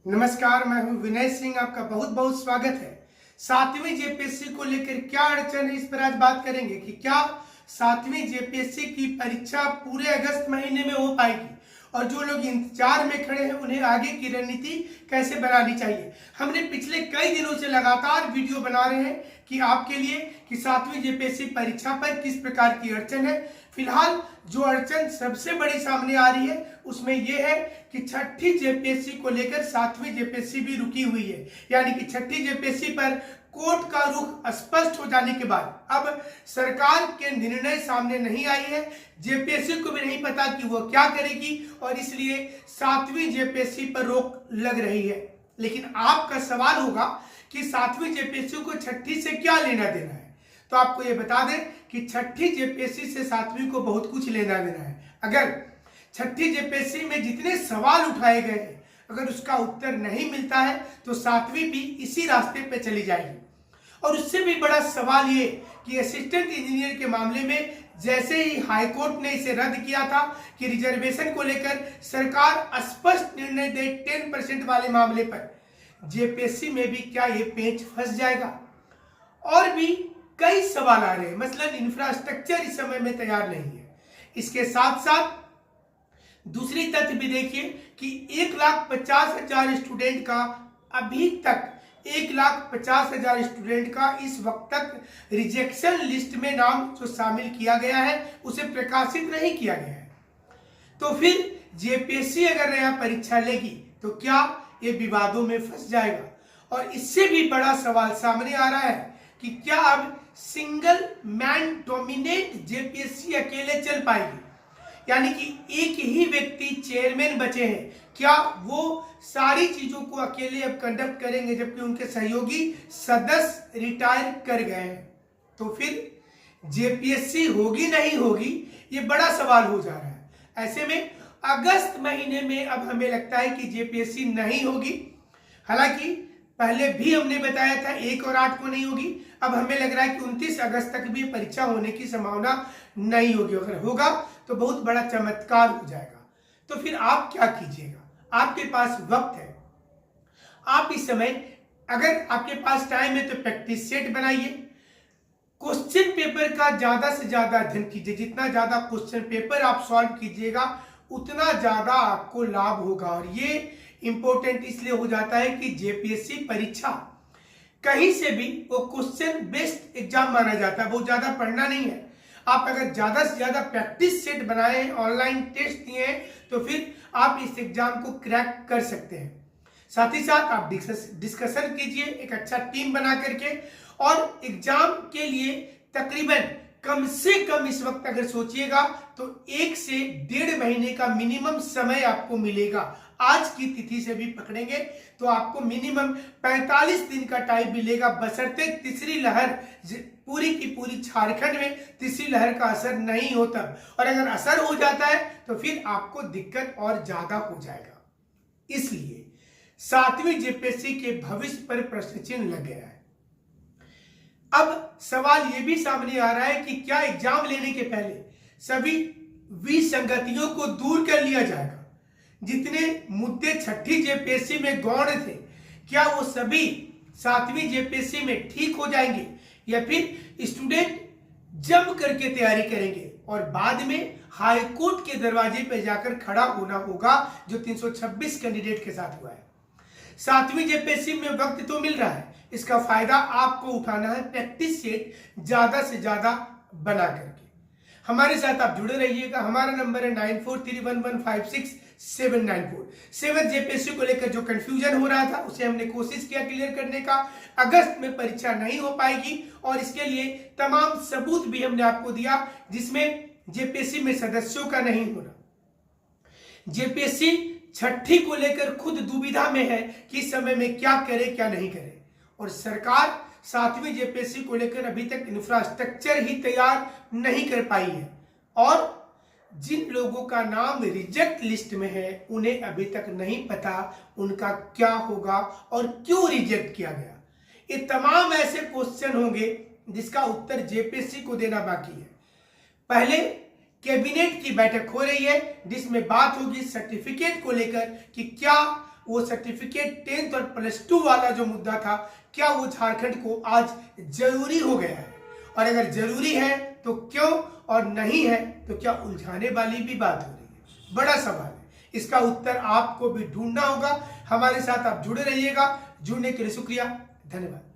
नमस्कार, मैं हूं विनय सिंह। आपका बहुत बहुत स्वागत है। 7वीं जेपीएससी को लेकर क्या अड़चन है, इस पर आज बात करेंगे कि क्या 7वीं जेपीएससी की परीक्षा पूरे अगस्त महीने में हो पाएगी और जो लोग इंतजार में खड़े हैं उन्हें आगे की रणनीति कैसे बनानी चाहिए। हमने पिछले कई दिनों से लगातार वीडियो बना रहे हैं कि आपके लिए कि 7वीं जेपीएससी परीक्षा पर किस प्रकार की अड़चन है। फिलहाल जो अड़चन सबसे बड़ी सामने आ रही है उसमें यह है कि छठी जेपीएससी को लेकर 7वीं जेपीएससी भी रुकी हुई है। यानी कि छठी जेपीएससी पर कोर्ट का रुख स्पष्ट हो जाने के बाद अब सरकार के निर्णय सामने नहीं आई है। जेपीएससी को भी नहीं पता कि वो क्या करेगी और इसलिए 7वीं जेपीएससी पर रोक लग रही है। लेकिन आपका सवाल होगा कि 7वीं जेपीएससी को छठी से क्या लेना देना है। तो आपको ये बता दें कि छठी जेपीएससी से 7वीं को बहुत कुछ लेना देना है। अगर छठी जेपीएससी में जितने सवाल उठाए गए हैं अगर उसका उत्तर नहीं मिलता है तो 7वीं भी इसी रास्ते पे चली जाएगी। और उससे भी बड़ा सवाल ये कि असिस्टेंट इंजीनियर के मामले में जैसे ही हाईकोर्ट ने इसे रद्द किया था कि रिजर्वेशन को लेकर सरकार स्पष्ट निर्णय दे 10% वाले मामले पर, जेपीएससी में भी क्या ये पेंच फंस जाएगा। और भी कई सवाल आ रहे हैं, मसलन इंफ्रास्ट्रक्चर इस समय में तैयार नहीं है। इसके साथ साथ दूसरी तथ्य भी देखिए कि 1,50,000 स्टूडेंट का अभी तक 1,50,000 स्टूडेंट का इस वक्त तक रिजेक्शन लिस्ट में नाम जो शामिल किया गया है उसे प्रकाशित नहीं किया गया है। तो फिर जेपीएससी अगर नया परीक्षा लेगी तो क्या ये विवादों में फंस जाएगा। और इससे भी बड़ा सवाल सामने आ रहा है कि क्या अब सिंगल मैन डोमिनेट जेपीएससी अकेले चल पाएगी। यानी कि एक ही व्यक्ति चेयरमैन बचे हैं, क्या वो सारी चीजों को अकेले अब कंडक्ट करेंगे जबकि उनके सहयोगी सदस्य रिटायर कर गए हैं। तो फिर जेपीएससी होगी नहीं होगी ये बड़ा सवाल हो जा रहा है। ऐसे में अगस्त महीने में अब हमें लगता है कि जेपीएससी नहीं होगी। हालांकि पहले भी हमने बताया था 1 और 8 को नहीं होगी। अब हमें लग रहा है कि 29 अगस्त तक भी परीक्षा होने की संभावना नहीं होगी। अगर होगा तो बहुत बड़ा चमत्कार हो जाएगा। तो फिर आप क्या कीजिएगा, आपके पास वक्त है। आप इस समय अगर आपके पास टाइम है तो प्रैक्टिस सेट बनाइए, क्वेश्चन पेपर का ज्यादा से ज्यादा अध्ययन कीजिए। जितना ज्यादा क्वेश्चन पेपर आप सॉल्व कीजिएगा उतना ज्यादा आपको लाभ होगा। और ये इंपॉर्टेंट इसलिए हो जाता है कि जेपीएससी परीक्षा कहीं से भी वो क्वेश्चन बेस्ड एग्जाम माना जाता है, बहुत ज्यादा पढ़ना नहीं है। आप अगर ज्यादा से ज्यादा प्रैक्टिस सेट बनाए हैं, ऑनलाइन टेस्ट दिए हैं तो फिर आप इस एग्जाम को क्रैक कर सकते हैं। साथ ही साथ आप डिस्कशन कीजिए एक अच्छा टीम बना करके। और एग्जाम के लिए तकरीबन कम से कम इस वक्त अगर सोचिएगा तो 1 से 1.5 महीने का मिनिमम समय आपको मिलेगा। आज की तिथि से भी पकड़ेंगे तो आपको मिनिमम 45 दिन का टाइम मिलेगा, बशर्ते तीसरी लहर पूरी की पूरी झारखंड में तीसरी लहर का असर नहीं होता। और अगर असर हो जाता है तो फिर आपको दिक्कत और ज्यादा हो जाएगा। इसलिए 7वीं जेपीएससी के भविष्य पर प्रश्न चिन्ह लग गया है। अब सवाल यह भी सामने आ रहा है कि क्या एग्जाम लेने के पहले सभी विसंगतियों को दूर कर लिया जाएगा। जितने मुद्दे छठी जेपीएससी में गौण थे क्या वो सभी 7वीं जेपीएससी में ठीक हो जाएंगे या फिर स्टूडेंट जम करके तैयारी करेंगे और बाद में हाईकोर्ट के दरवाजे पर जाकर खड़ा होना होगा जो 326 कैंडिडेट के साथ हुआ है। 7वीं जेपीएससी में वक्त तो मिल रहा है, इसका फायदा आपको उठाना है प्रैक्टिस सेट ज्यादा से ज्यादा बना करके। हमारे साथ आप जुड़े रहिएगा। हमारा नंबर है 9431156794। 7th जेपीएससी को लेकर जो कंफ्यूजन हो रहा था उसे हमने कोशिश किया क्लियर करने का। अगस्त में परीक्षा नहीं हो पाएगी और इसके लिए तमाम सबूत भी हमने आपको दिया, जिसमें जेपीएससी में सदस्यों का नहीं होना, जेपीएससी छठी को लेकर खुद दुविधा में है कि इस समय में क्या करे क्या नहीं करे। और सरकार 7वीं जेपीएससी को लेकर अभी तक इंफ्रास्ट्रक्चर ही तैयार नहीं कर पाई है। और जिन लोगों का नाम रिजेक्ट लिस्ट में है उन्हें अभी तक नहीं पता उनका क्या होगा और क्यों रिजेक्ट किया गया। ये तमाम ऐसे क्वेश्चन होंगे जिसका उत्तर जेपीएससी को देना बाकी है। पहले कैबिनेट की बैठक हो रही है जिसमें बात होगी सर्टिफिकेट को लेकर कि क्या वो सर्टिफिकेट 10th और +2 वाला जो मुद्दा था, क्या वो झारखंड को आज जरूरी हो गया है? और अगर जरूरी है तो क्यों, और नहीं है तो क्या उलझाने वाली भी बात हो रही है? बड़ा सवाल है, इसका उत्तर आपको भी ढूंढना होगा। हमारे साथ आप जुड़े रहिएगा। जुड़ने के लिए शुक्रिया, धन्यवाद।